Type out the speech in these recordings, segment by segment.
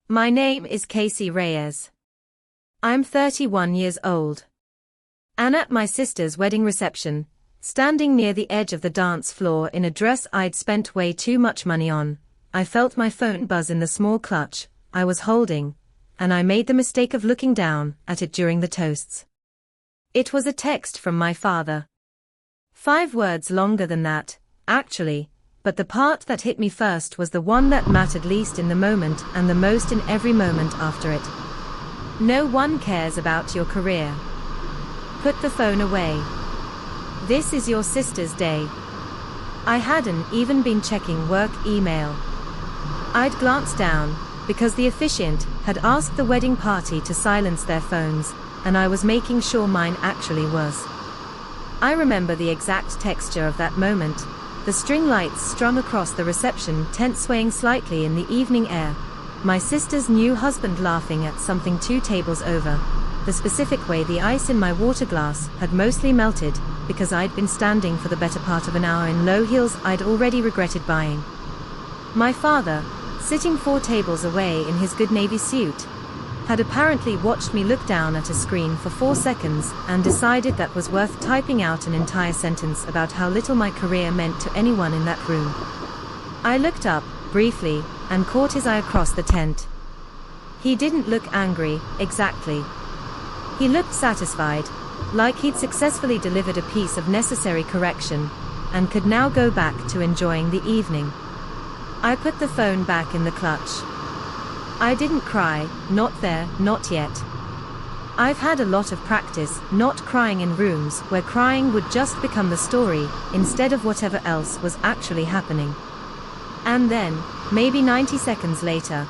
My name is Casey Reyes. I'm 31 years old. And at my sister's wedding reception, standing near the edge of the dance floor in a dress I'd spent way too much money on, I felt my phone buzz in the small clutch I was holding, and I made the mistake of looking down at it during the toasts. It was a text from my father. 5 words longer than that, actually, but the part that hit me first was the one that mattered least in the moment and the most in every moment after it. No one cares about your career. Put the phone away. This is your sister's day. I hadn't even been checking work email. I'd glanced down, because the officiant had asked the wedding party to silence their phones, and I was making sure mine actually was. I remember the exact texture of that moment, the string lights strung across the reception tent swaying slightly in the evening air, my sister's new husband laughing at something 2 tables over, the specific way the ice in my water glass had mostly melted, because I'd been standing for the better part of an hour in low heels I'd already regretted buying. My father, sitting 4 tables away in his good navy suit, had apparently watched me look down at a screen for 4 seconds and decided that was worth typing out an entire sentence about how little my career meant to anyone in that room. I looked up, briefly, and caught his eye across the tent. He didn't look angry, exactly. He looked satisfied, like he'd successfully delivered a piece of necessary correction, and could now go back to enjoying the evening. I put the phone back in the clutch. I didn't cry, not there, not yet. I've had a lot of practice not crying in rooms where crying would just become the story, instead of whatever else was actually happening. And then, maybe 90 seconds later,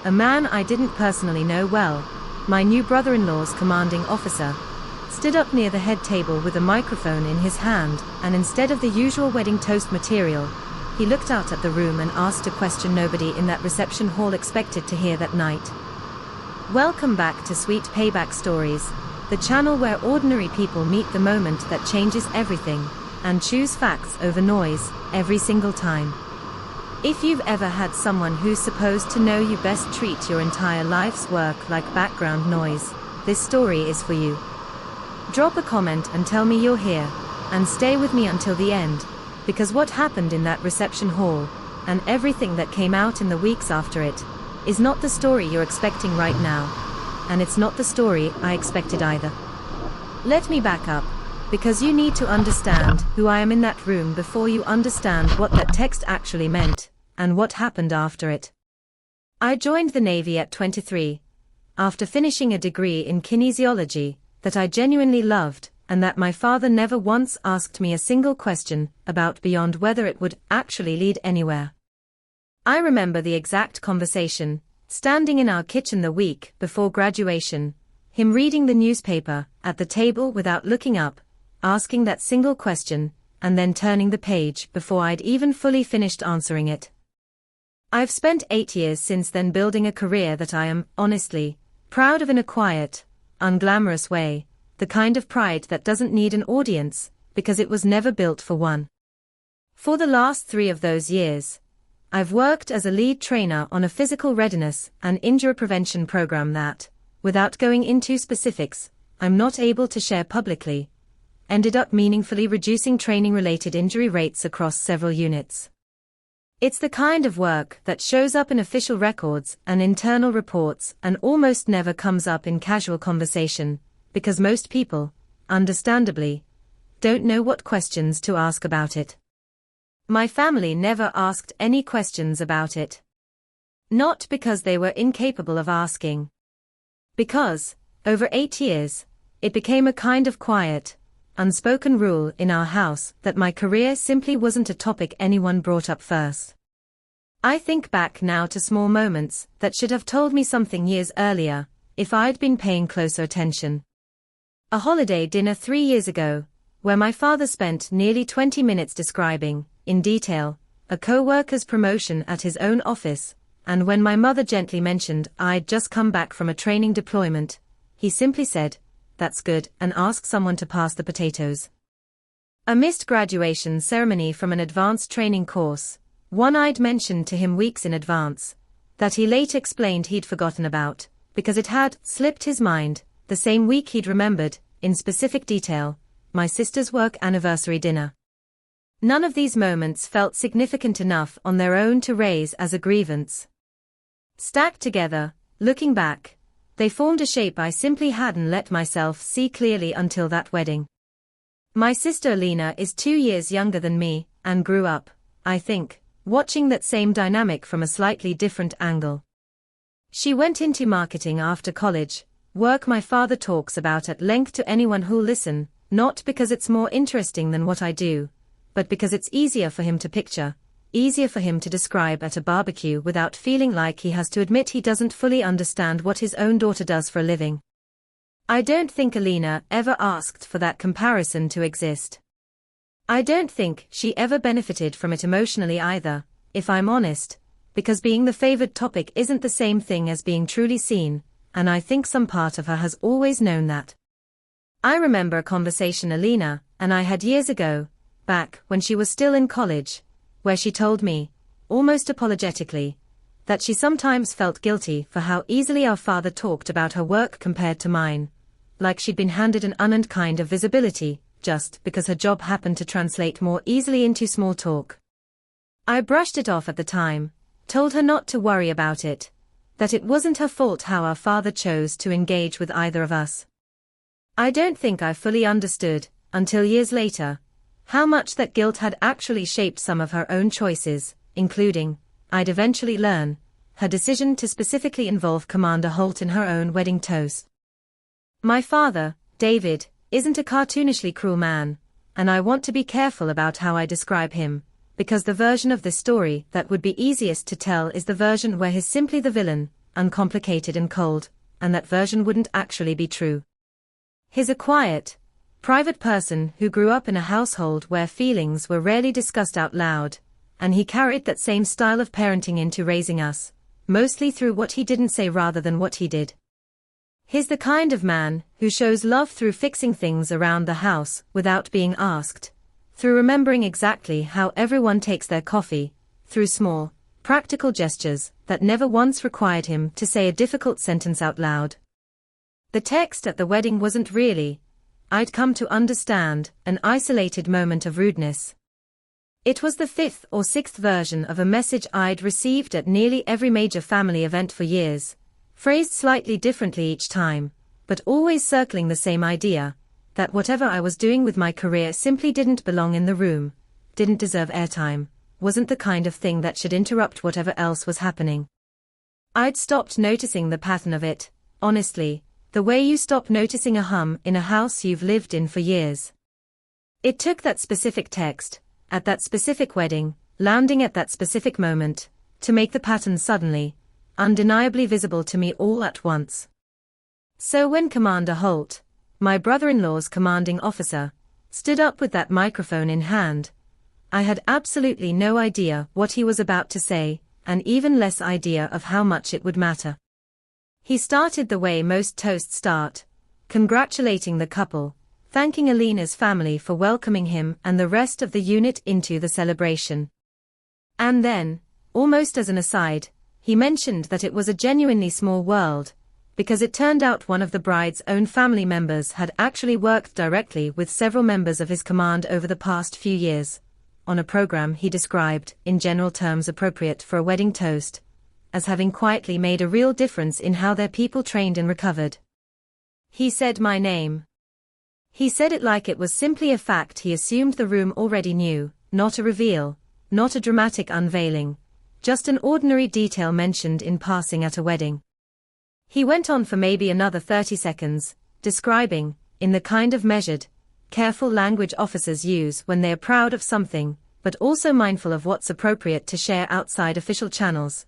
a man I didn't personally know well, my new brother-in-law's commanding officer, stood up near the head table with a microphone in his hand, and instead of the usual wedding toast material, he looked out at the room and asked a question nobody in that reception hall expected to hear that night. Welcome back to Sweet Payback Stories, the channel where ordinary people meet the moment that changes everything, and choose facts over noise, every single time. If you've ever had someone who's supposed to know you best treat your entire life's work like background noise, this story is for you. Drop a comment and tell me you're here, and stay with me until the end, because what happened in that reception hall, and everything that came out in the weeks after it, is not the story you're expecting right now, and it's not the story I expected either. Let me back up, because you need to understand who I am in that room before you understand what that text actually meant, and what happened after it. I joined the Navy at 23, after finishing a degree in kinesiology that I genuinely loved, and that my father never once asked me a single question about beyond whether it would actually lead anywhere. I remember the exact conversation, standing in our kitchen the week before graduation, him reading the newspaper at the table without looking up, asking that single question, and then turning the page before I'd even fully finished answering it. I've spent 8 years since then building a career that I am, honestly, proud of in a quiet, unglamorous way, the kind of pride that doesn't need an audience, because it was never built for one. For the last 3 of those years, I've worked as a lead trainer on a physical readiness and injury prevention program that, without going into specifics, I'm not able to share publicly, ended up meaningfully reducing training-related injury rates across several units. It's the kind of work that shows up in official records and internal reports and almost never comes up in casual conversation, because most people, understandably, don't know what questions to ask about it. My family never asked any questions about it. Not because they were incapable of asking. Because, over 8 years, it became a kind of quiet, unspoken rule in our house that my career simply wasn't a topic anyone brought up first. I think back now to small moments that should have told me something years earlier, if I'd been paying closer attention. A holiday dinner 3 years ago, where my father spent nearly 20 minutes describing, in detail, a co-worker's promotion at his own office, and when my mother gently mentioned I'd just come back from a training deployment, he simply said, "That's good," and asked someone to pass the potatoes. A missed graduation ceremony from an advanced training course, one I'd mentioned to him weeks in advance, that he later explained he'd forgotten about, because it had slipped his mind. The same week he'd remembered, in specific detail, my sister's work anniversary dinner. None of these moments felt significant enough on their own to raise as a grievance. Stacked together, looking back, they formed a shape I simply hadn't let myself see clearly until that wedding. My sister Alina is 2 years younger than me, and grew up, I think, watching that same dynamic from a slightly different angle. She went into marketing after college, work my father talks about at length to anyone who'll listen, not because it's more interesting than what I do, but because it's easier for him to picture, easier for him to describe at a barbecue without feeling like he has to admit he doesn't fully understand what his own daughter does for a living. I don't think Alina ever asked for that comparison to exist. I don't think she ever benefited from it emotionally either, if I'm honest, because being the favored topic isn't the same thing as being truly seen, and I think some part of her has always known that. I remember a conversation Alina and I had years ago, back when she was still in college, where she told me, almost apologetically, that she sometimes felt guilty for how easily our father talked about her work compared to mine, like she'd been handed an unearned kind of visibility, just because her job happened to translate more easily into small talk. I brushed it off at the time, told her not to worry about it, that it wasn't her fault how our father chose to engage with either of us. I don't think I fully understood, until years later, how much that guilt had actually shaped some of her own choices, including, I'd eventually learn, her decision to specifically involve Commander Holt in her own wedding toast. My father, David, isn't a cartoonishly cruel man, and I want to be careful about how I describe him, because the version of this story that would be easiest to tell is the version where he's simply the villain, uncomplicated and cold, and that version wouldn't actually be true. He's a quiet, private person who grew up in a household where feelings were rarely discussed out loud, and he carried that same style of parenting into raising us, mostly through what he didn't say rather than what he did. He's the kind of man who shows love through fixing things around the house without being asked, through remembering exactly how everyone takes their coffee, through small, practical gestures that never once required him to say a difficult sentence out loud. The text at the wedding wasn't really, I'd come to understand, an isolated moment of rudeness. It was the 5th or 6th version of a message I'd received at nearly every major family event for years, phrased slightly differently each time, but always circling the same idea, that whatever I was doing with my career simply didn't belong in the room, didn't deserve airtime, wasn't the kind of thing that should interrupt whatever else was happening. I'd stopped noticing the pattern of it, honestly, the way you stop noticing a hum in a house you've lived in for years. It took that specific text, at that specific wedding, landing at that specific moment, to make the pattern suddenly, undeniably visible to me all at once. So when Commander Holt, my brother-in-law's commanding officer, stood up with that microphone in hand, I had absolutely no idea what he was about to say, and even less idea of how much it would matter. He started the way most toasts start, congratulating the couple, thanking Alina's family for welcoming him and the rest of the unit into the celebration. And then, almost as an aside, he mentioned that it was a genuinely small world, because it turned out one of the bride's own family members had actually worked directly with several members of his command over the past few years, on a program he described, in general terms appropriate for a wedding toast, as having quietly made a real difference in how their people trained and recovered. He said my name. He said it like it was simply a fact he assumed the room already knew, not a reveal, not a dramatic unveiling, just an ordinary detail mentioned in passing at a wedding. He went on for maybe another 30 seconds, describing, in the kind of measured, careful language officers use when they are proud of something, but also mindful of what's appropriate to share outside official channels,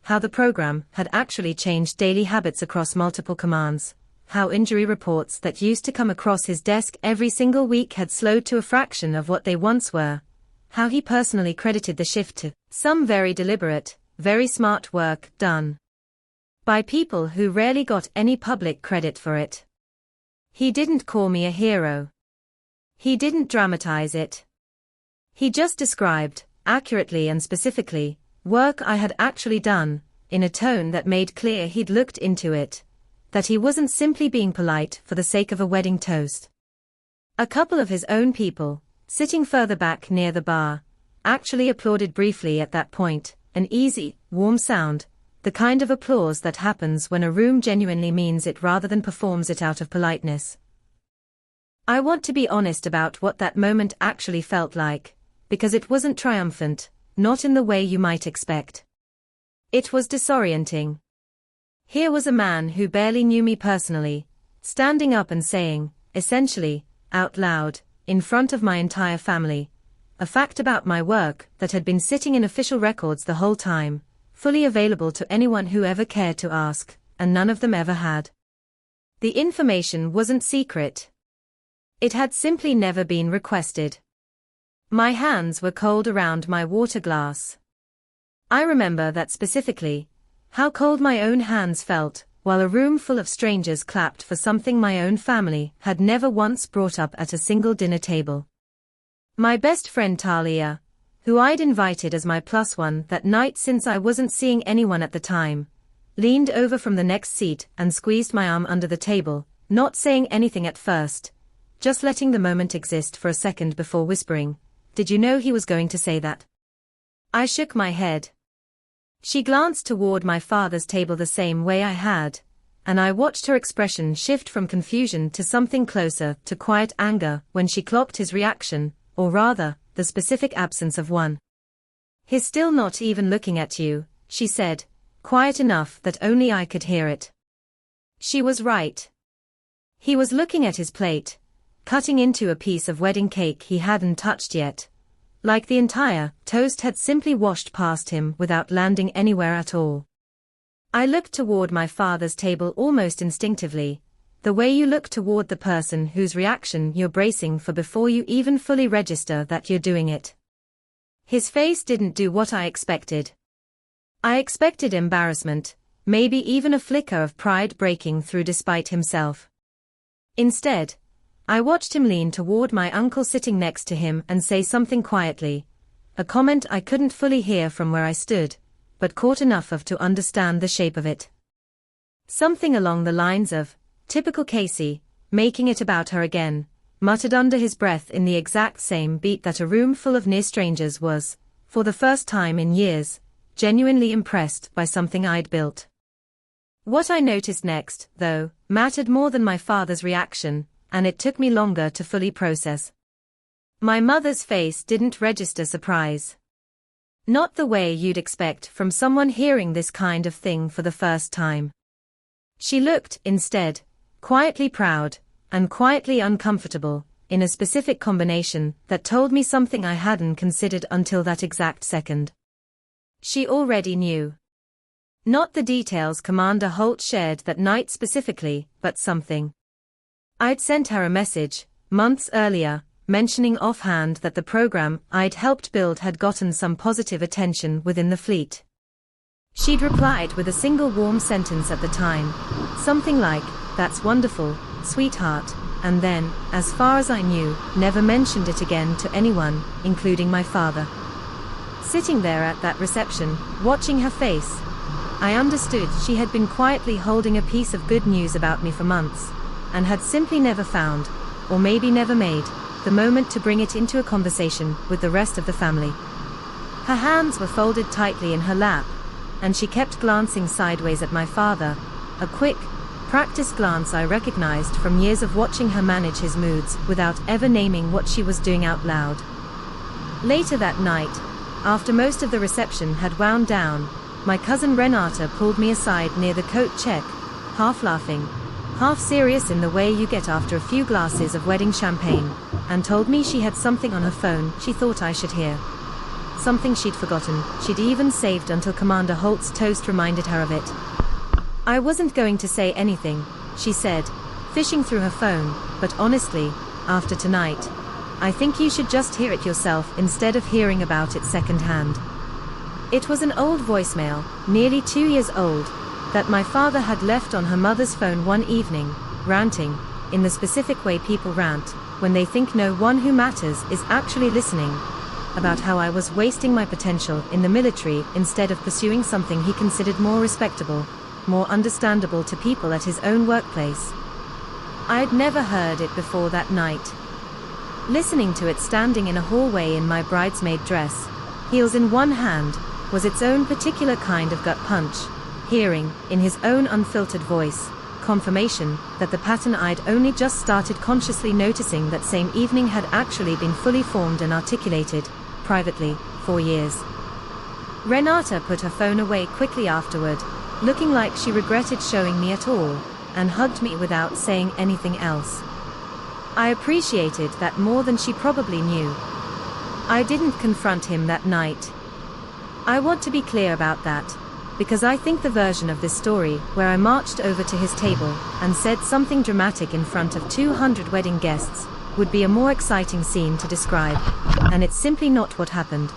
how the program had actually changed daily habits across multiple commands, how injury reports that used to come across his desk every single week had slowed to a fraction of what they once were, how he personally credited the shift to some very deliberate, very smart work done by people who rarely got any public credit for it. He didn't call me a hero. He didn't dramatize it. He just described, accurately and specifically, work I had actually done, in a tone that made clear he'd looked into it, that he wasn't simply being polite for the sake of a wedding toast. A couple of his own people, sitting further back near the bar, actually applauded briefly at that point, an easy, warm sound, the kind of applause that happens when a room genuinely means it rather than performs it out of politeness. I want to be honest about what that moment actually felt like, because it wasn't triumphant, not in the way you might expect. It was disorienting. Here was a man who barely knew me personally, standing up and saying, essentially, out loud, in front of my entire family, a fact about my work that had been sitting in official records the whole time, fully available to anyone who ever cared to ask, and none of them ever had. The information wasn't secret. It had simply never been requested. My hands were cold around my water glass. I remember that specifically, how cold my own hands felt, while a room full of strangers clapped for something my own family had never once brought up at a single dinner table. My best friend Talia, who I'd invited as my plus one that night since I wasn't seeing anyone at the time, leaned over from the next seat and squeezed my arm under the table, not saying anything at first, just letting the moment exist for a second before whispering, "Did you know he was going to say that?" I shook my head. She glanced toward my father's table the same way I had, and I watched her expression shift from confusion to something closer to quiet anger when she clocked his reaction, or rather, the specific absence of one. "He's still not even looking at you," she said, quiet enough that only I could hear it. She was right. He was looking at his plate, cutting into a piece of wedding cake he hadn't touched yet, like the entire toast had simply washed past him without landing anywhere at all. I looked toward my father's table almost instinctively, the way you look toward the person whose reaction you're bracing for before you even fully register that you're doing it. His face didn't do what I expected. I expected embarrassment, maybe even a flicker of pride breaking through despite himself. Instead, I watched him lean toward my uncle sitting next to him and say something quietly, a comment I couldn't fully hear from where I stood, but caught enough of to understand the shape of it. Something along the lines of, "Typical Casey, making it about her again," muttered under his breath in the exact same beat that a room full of near strangers was, for the first time in years, genuinely impressed by something I'd built. What I noticed next, though, mattered more than my father's reaction, and it took me longer to fully process. My mother's face didn't register surprise. Not the way you'd expect from someone hearing this kind of thing for the first time. She looked, instead, quietly proud, and quietly uncomfortable, in a specific combination that told me something I hadn't considered until that exact second. She already knew. Not the details Commander Holt shared that night specifically, but something. I'd sent her a message, months earlier, mentioning offhand that the program I'd helped build had gotten some positive attention within the fleet. She'd replied with a single warm sentence at the time, something like, "That's wonderful, sweetheart," and then, as far as I knew, never mentioned it again to anyone, including my father. Sitting there at that reception, watching her face, I understood she had been quietly holding a piece of good news about me for months, and had simply never found, or maybe never made, the moment to bring it into a conversation with the rest of the family. Her hands were folded tightly in her lap, and she kept glancing sideways at my father, a quick, practiced glance I recognized from years of watching her manage his moods without ever naming what she was doing out loud. Later that night, after most of the reception had wound down, my cousin Renata pulled me aside near the coat check, half laughing, half serious in the way you get after a few glasses of wedding champagne, and told me she had something on her phone she thought I should hear. Something she'd forgotten, she'd even saved until Commander Holt's toast reminded her of it. "I wasn't going to say anything," she said, fishing through her phone, "but honestly, after tonight, I think you should just hear it yourself instead of hearing about it secondhand." It was an old voicemail, nearly 2 years old, that my father had left on her mother's phone one evening, ranting, in the specific way people rant, when they think no one who matters is actually listening, about how I was wasting my potential in the military instead of pursuing something he considered more respectable, more understandable to people at his own workplace. I'd never heard it before that night. Listening to it standing in a hallway in my bridesmaid dress, heels in one hand, was its own particular kind of gut punch. Hearing, in his own unfiltered voice, confirmation that the pattern I'd only just started consciously noticing that same evening had actually been fully formed and articulated, privately, for years. Renata put her phone away quickly afterward, looking like she regretted showing me at all, and hugged me without saying anything else. I appreciated that more than she probably knew. I didn't confront him that night. I want to be clear about that, because I think the version of this story where I marched over to his table and said something dramatic in front of 200 wedding guests would be a more exciting scene to describe, and it's simply not what happened.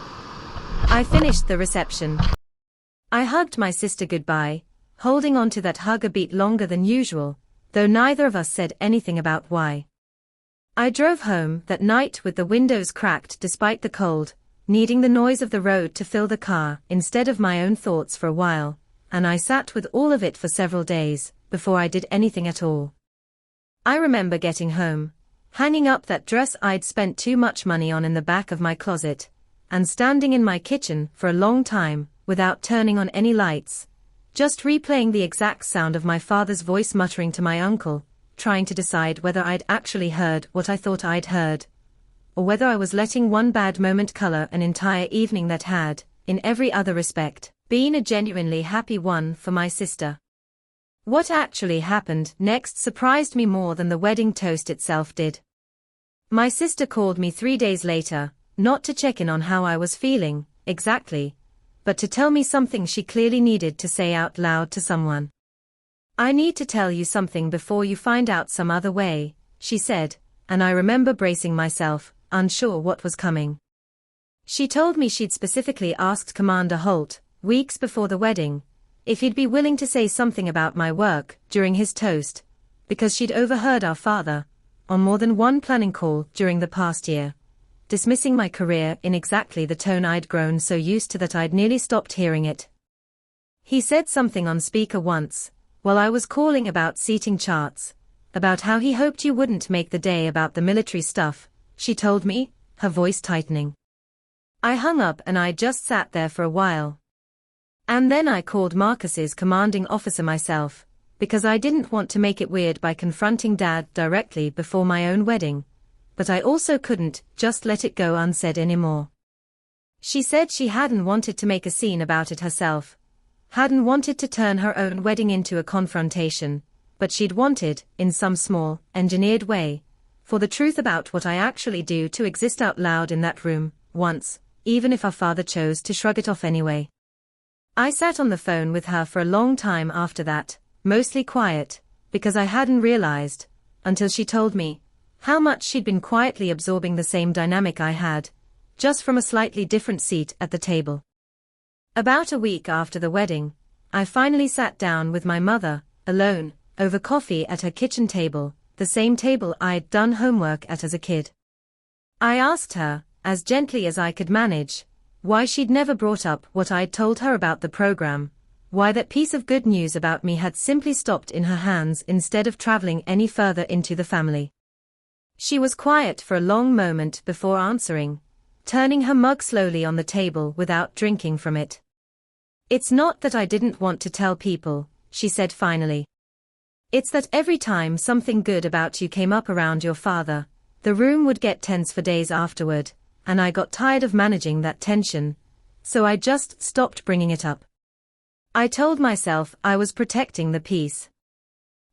I finished the reception. I hugged my sister goodbye, holding on to that hug a bit longer than usual, though neither of us said anything about why. I drove home that night with the windows cracked despite the cold, needing the noise of the road to fill the car instead of my own thoughts for a while, and I sat with all of it for several days, before I did anything at all. I remember getting home, hanging up that dress I'd spent too much money on in the back of my closet, and standing in my kitchen for a long time, without turning on any lights, just replaying the exact sound of my father's voice muttering to my uncle, trying to decide whether I'd actually heard what I thought I'd heard, or whether I was letting one bad moment color an entire evening that had, in every other respect, been a genuinely happy one for my sister. What actually happened next surprised me more than the wedding toast itself did. My sister called me 3 days later, not to check in on how I was feeling, exactly, but to tell me something she clearly needed to say out loud to someone. "I need to tell you something before you find out some other way," she said, and I remember bracing myself, unsure what was coming. She told me she'd specifically asked Commander Holt, weeks before the wedding, if he'd be willing to say something about my work during his toast, because she'd overheard our father, on more than one planning call during the past year, dismissing my career in exactly the tone I'd grown so used to that I'd nearly stopped hearing it. He said something on speaker once, while I was calling about seating charts, about how he hoped you wouldn't make the day about the military stuff, she told me, her voice tightening. I hung up and I just sat there for a while. And then I called Marcus's commanding officer myself, because I didn't want to make it weird by confronting Dad directly before my own wedding, but I also couldn't just let it go unsaid anymore. She said she hadn't wanted to make a scene about it herself, hadn't wanted to turn her own wedding into a confrontation, but she'd wanted, in some small, engineered way, for the truth about what I actually do to exist out loud in that room, once, even if our father chose to shrug it off anyway. I sat on the phone with her for a long time after that, mostly quiet, because I hadn't realized, until she told me, how much she'd been quietly absorbing the same dynamic I had, just from a slightly different seat at the table. About a week after the wedding, I finally sat down with my mother, alone, over coffee at her kitchen table, the same table I'd done homework at as a kid. I asked her, as gently as I could manage, why she'd never brought up what I'd told her about the program, why that piece of good news about me had simply stopped in her hands instead of traveling any further into the family. She was quiet for a long moment before answering, turning her mug slowly on the table without drinking from it. "It's not that I didn't want to tell people," she said finally. "It's that every time something good about you came up around your father, the room would get tense for days afterward, and I got tired of managing that tension, so I just stopped bringing it up. I told myself I was protecting the peace.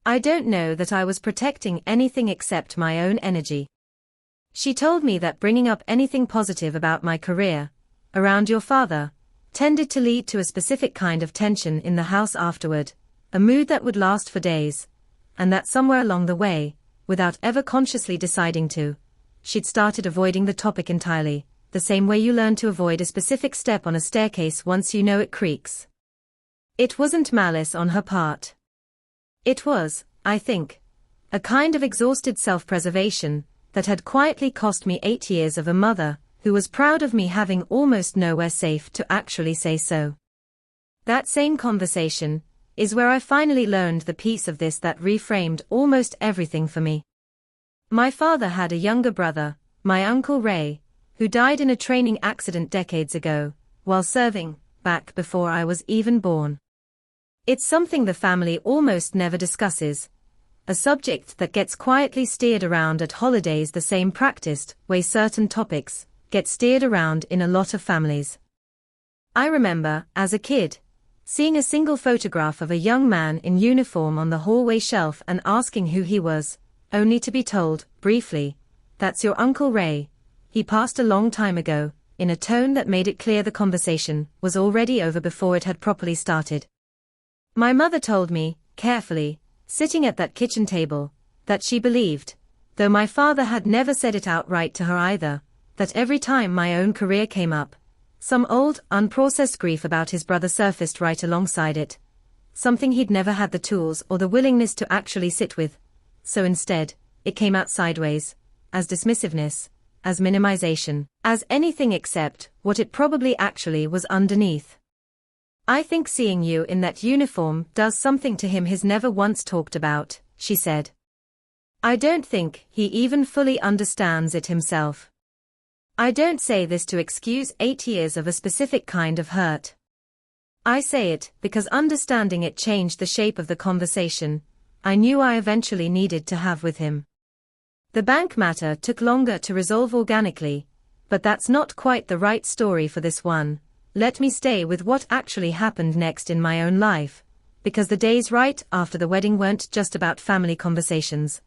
I don't know that I was protecting anything except my own energy." She told me that bringing up anything positive about my career, around your father, tended to lead to a specific kind of tension in the house afterward, a mood that would last for days, and that somewhere along the way, without ever consciously deciding to, she'd started avoiding the topic entirely, the same way you learn to avoid a specific step on a staircase once you know it creaks. It wasn't malice on her part. It was, I think, a kind of exhausted self-preservation that had quietly cost me 8 years of a mother who was proud of me having almost nowhere safe to actually say so. That same conversation is where I finally learned the piece of this that reframed almost everything for me. My father had a younger brother, my Uncle Ray, who died in a training accident decades ago, while serving, back before I was even born. It's something the family almost never discusses, a subject that gets quietly steered around at holidays, the same practiced way certain topics get steered around in a lot of families. I remember, as a kid, seeing a single photograph of a young man in uniform on the hallway shelf and asking who he was, only to be told, briefly, "That's your Uncle Ray. He passed a long time ago," in a tone that made it clear the conversation was already over before it had properly started. My mother told me, carefully, sitting at that kitchen table, that she believed, though my father had never said it outright to her either, that every time my own career came up, some old, unprocessed grief about his brother surfaced right alongside it, something he'd never had the tools or the willingness to actually sit with, so instead, it came out sideways, as dismissiveness, as minimization, as anything except what it probably actually was underneath. "I think seeing you in that uniform does something to him he's never once talked about," she said. "I don't think he even fully understands it himself." I don't say this to excuse 8 years of a specific kind of hurt. I say it because understanding it changed the shape of the conversation I knew I eventually needed to have with him. The bank matter took longer to resolve organically, but that's not quite the right story for this one. Let me stay with what actually happened next in my own life, because the days right after the wedding weren't just about family conversations.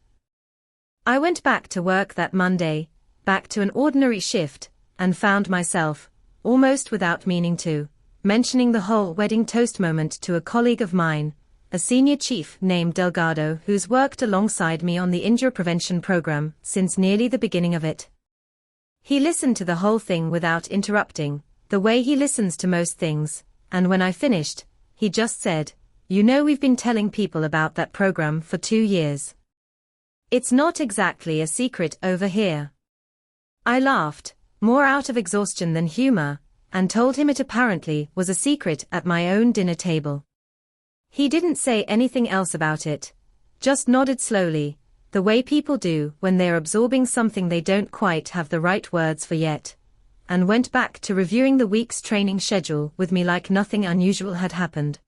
I went back to work that Monday, back to an ordinary shift, and found myself, almost without meaning to, mentioning the whole wedding toast moment to a colleague of mine, a senior chief named Delgado who's worked alongside me on the injury prevention program since nearly the beginning of it. He listened to the whole thing without interrupting, the way he listens to most things, and when I finished, he just said, "You know, we've been telling people about that program for 2 years. It's not exactly a secret over here." I laughed, more out of exhaustion than humor, and told him it apparently was a secret at my own dinner table. He didn't say anything else about it, just nodded slowly, the way people do when they're absorbing something they don't quite have the right words for yet, and went back to reviewing the week's training schedule with me like nothing unusual had happened.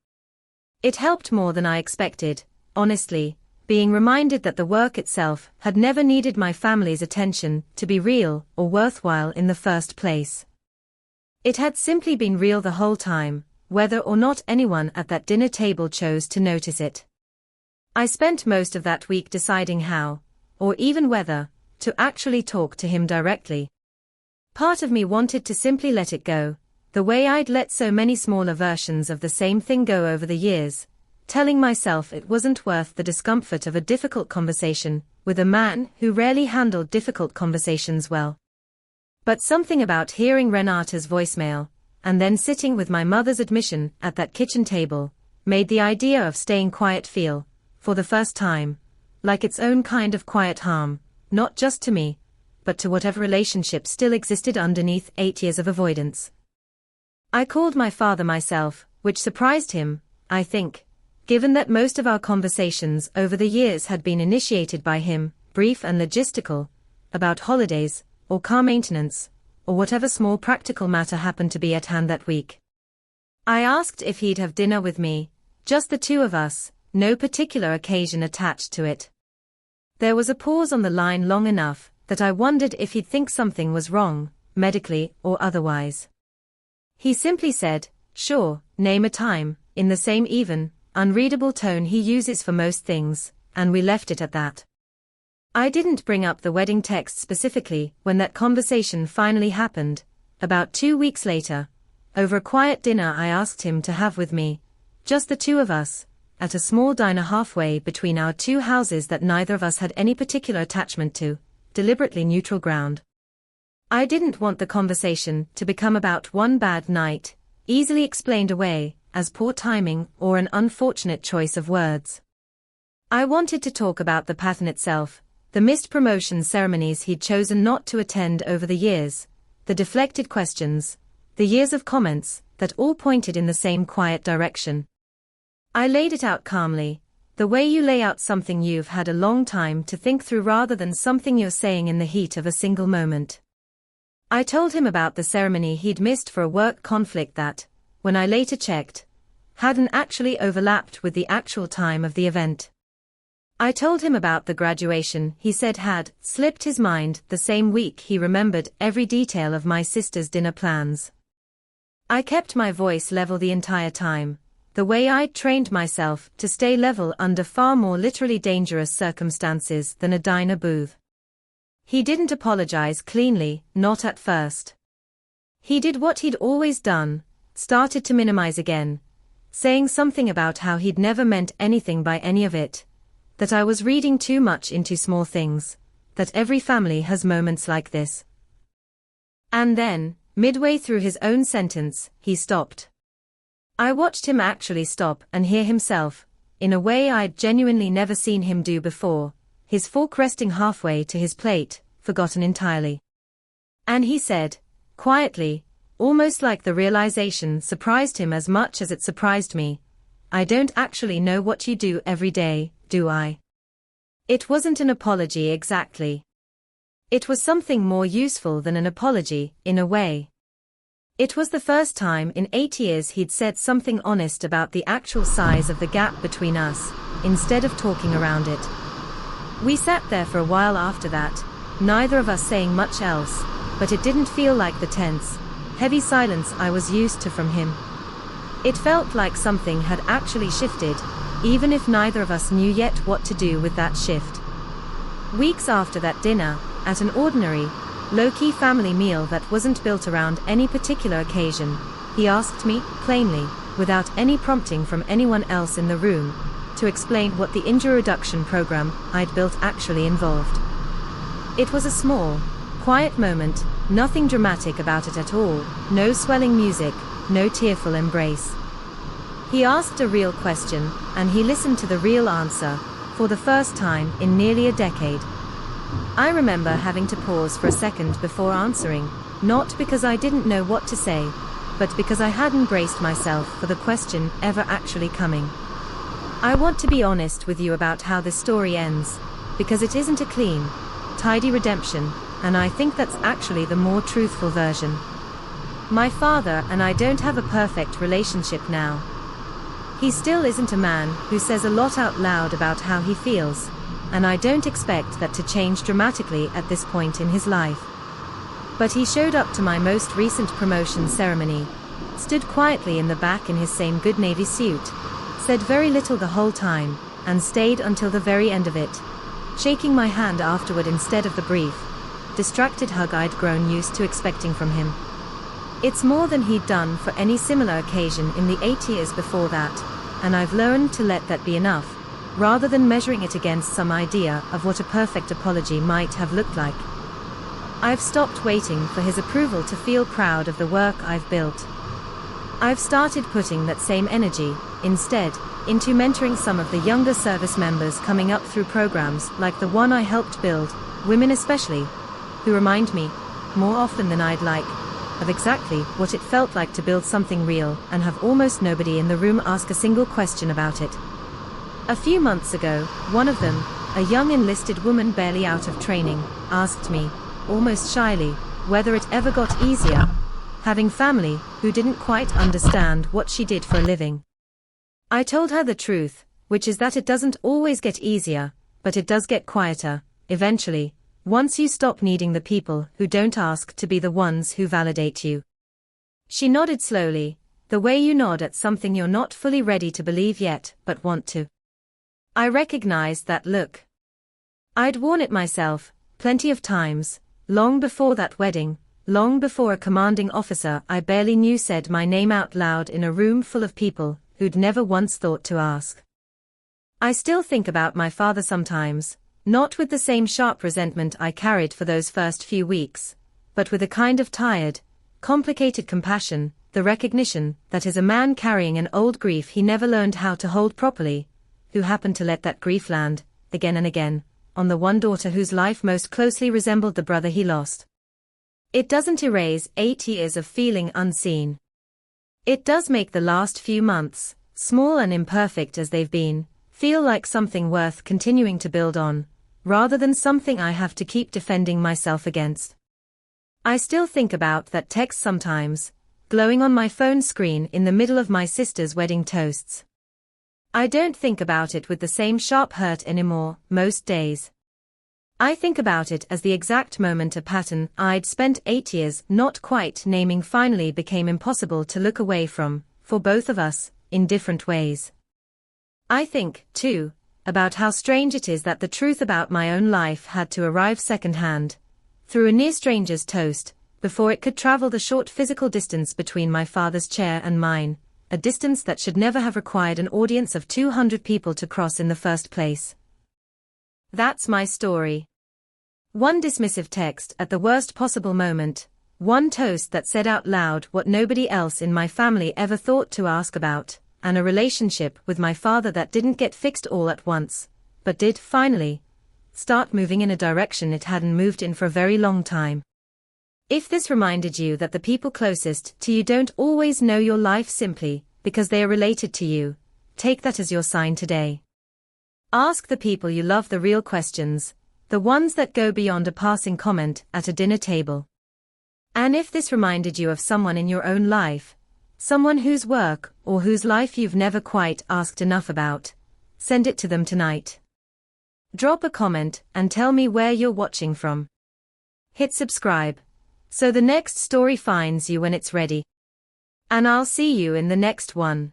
It helped more than I expected, honestly, being reminded that the work itself had never needed my family's attention to be real or worthwhile in the first place. It had simply been real the whole time, whether or not anyone at that dinner table chose to notice it. I spent most of that week deciding how, or even whether, to actually talk to him directly. Part of me wanted to simply let it go, the way I'd let so many smaller versions of the same thing go over the years, telling myself it wasn't worth the discomfort of a difficult conversation with a man who rarely handled difficult conversations well. But something about hearing Renata's voicemail, and then sitting with my mother's admission at that kitchen table, made the idea of staying quiet feel, for the first time, like its own kind of quiet harm, not just to me, but to whatever relationship still existed underneath 8 years of avoidance. I called my father myself, which surprised him, I think, given that most of our conversations over the years had been initiated by him, brief and logistical, about holidays, or car maintenance, or whatever small practical matter happened to be at hand that week. I asked if he'd have dinner with me, just the two of us, no particular occasion attached to it. There was a pause on the line long enough that I wondered if he'd think something was wrong, medically or otherwise. He simply said, "Sure, name a time," in the same even, unreadable tone he uses for most things, and we left it at that. I didn't bring up the wedding text specifically when that conversation finally happened, about 2 weeks later, over a quiet dinner I asked him to have with me, just the two of us, at a small diner halfway between our two houses that neither of us had any particular attachment to, deliberately neutral ground. I didn't want the conversation to become about one bad night, easily explained away as poor timing or an unfortunate choice of words. I wanted to talk about the pattern itself, the missed promotion ceremonies he'd chosen not to attend over the years, the deflected questions, the years of comments, that all pointed in the same quiet direction. I laid it out calmly, the way you lay out something you've had a long time to think through rather than something you're saying in the heat of a single moment. I told him about the ceremony he'd missed for a work conflict that, when I later checked, hadn't actually overlapped with the actual time of the event. I told him about the graduation he said had slipped his mind the same week he remembered every detail of my sister's dinner plans. I kept my voice level the entire time, the way I'd trained myself to stay level under far more literally dangerous circumstances than a diner booth. He didn't apologize cleanly, not at first. He did what he'd always done, started to minimize again, saying something about how he'd never meant anything by any of it, that I was reading too much into small things, that every family has moments like this. And then, midway through his own sentence, he stopped. I watched him actually stop and hear himself, in a way I'd genuinely never seen him do before, his fork resting halfway to his plate, forgotten entirely. And he said, quietly, almost like the realization surprised him as much as it surprised me, "I don't actually know what you do every day, do I?" It wasn't an apology exactly. It was something more useful than an apology, in a way. It was the first time in 8 years he'd said something honest about the actual size of the gap between us, instead of talking around it. We sat there for a while after that, neither of us saying much else, but it didn't feel like the tense, heavy silence I was used to from him. It felt like something had actually shifted, even if neither of us knew yet what to do with that shift. Weeks after that dinner, at an ordinary, low-key family meal that wasn't built around any particular occasion, he asked me, plainly, without any prompting from anyone else in the room, to explain what the injury reduction program I'd built actually involved. It was a small, quiet moment, nothing dramatic about it at all, no swelling music, no tearful embrace. He asked a real question, and he listened to the real answer, for the first time in nearly a decade. I remember having to pause for a second before answering, not because I didn't know what to say, but because I hadn't braced myself for the question ever actually coming. I want to be honest with you about how this story ends, because it isn't a clean, tidy redemption, and I think that's actually the more truthful version. My father and I don't have a perfect relationship now. He still isn't a man who says a lot out loud about how he feels, and I don't expect that to change dramatically at this point in his life. But he showed up to my most recent promotion ceremony, stood quietly in the back in his same good Navy suit, said very little the whole time, and stayed until the very end of it, shaking my hand afterward instead of the brief, distracted hug I'd grown used to expecting from him. It's more than he'd done for any similar occasion in the 8 years before that, and I've learned to let that be enough, rather than measuring it against some idea of what a perfect apology might have looked like. I've stopped waiting for his approval to feel proud of the work I've built. I've started putting that same energy, instead, into mentoring some of the younger service members coming up through programs like the one I helped build, women especially, who remind me, more often than I'd like, of exactly what it felt like to build something real and have almost nobody in the room ask a single question about it. A few months ago, one of them, a young enlisted woman barely out of training, asked me, almost shyly, whether it ever got easier, having family who didn't quite understand what she did for a living. I told her the truth, which is that it doesn't always get easier, but it does get quieter, eventually, once you stop needing the people who don't ask to be the ones who validate you. She nodded slowly, the way you nod at something you're not fully ready to believe yet, but want to. I recognized that look. I'd worn it myself, plenty of times, long before that wedding, long before a commanding officer I barely knew said my name out loud in a room full of people who'd never once thought to ask. I still think about my father sometimes, not with the same sharp resentment I carried for those first few weeks, but with a kind of tired, complicated compassion, the recognition that is a man carrying an old grief he never learned how to hold properly, who happened to let that grief land, again and again, on the one daughter whose life most closely resembled the brother he lost. It doesn't erase 8 years of feeling unseen. It does make the last few months, small and imperfect as they've been, feel like something worth continuing to build on, rather than something I have to keep defending myself against. I still think about that text sometimes, glowing on my phone screen in the middle of my sister's wedding toasts. I don't think about it with the same sharp hurt anymore, most days. I think about it as the exact moment a pattern I'd spent 8 years not quite naming finally became impossible to look away from, for both of us, in different ways. I think, too, about how strange it is that the truth about my own life had to arrive secondhand, through a near stranger's toast, before it could travel the short physical distance between my father's chair and mine, a distance that should never have required an audience of 200 people to cross in the first place. That's my story. One dismissive text at the worst possible moment, one toast that said out loud what nobody else in my family ever thought to ask about, and a relationship with my father that didn't get fixed all at once, but did, finally, start moving in a direction it hadn't moved in for a very long time. If this reminded you that the people closest to you don't always know your life simply because they are related to you, take that as your sign today. Ask the people you love the real questions, the ones that go beyond a passing comment at a dinner table. And if this reminded you of someone in your own life, someone whose work or whose life you've never quite asked enough about, send it to them tonight. Drop a comment and tell me where you're watching from. Hit subscribe, so the next story finds you when it's ready. And I'll see you in the next one.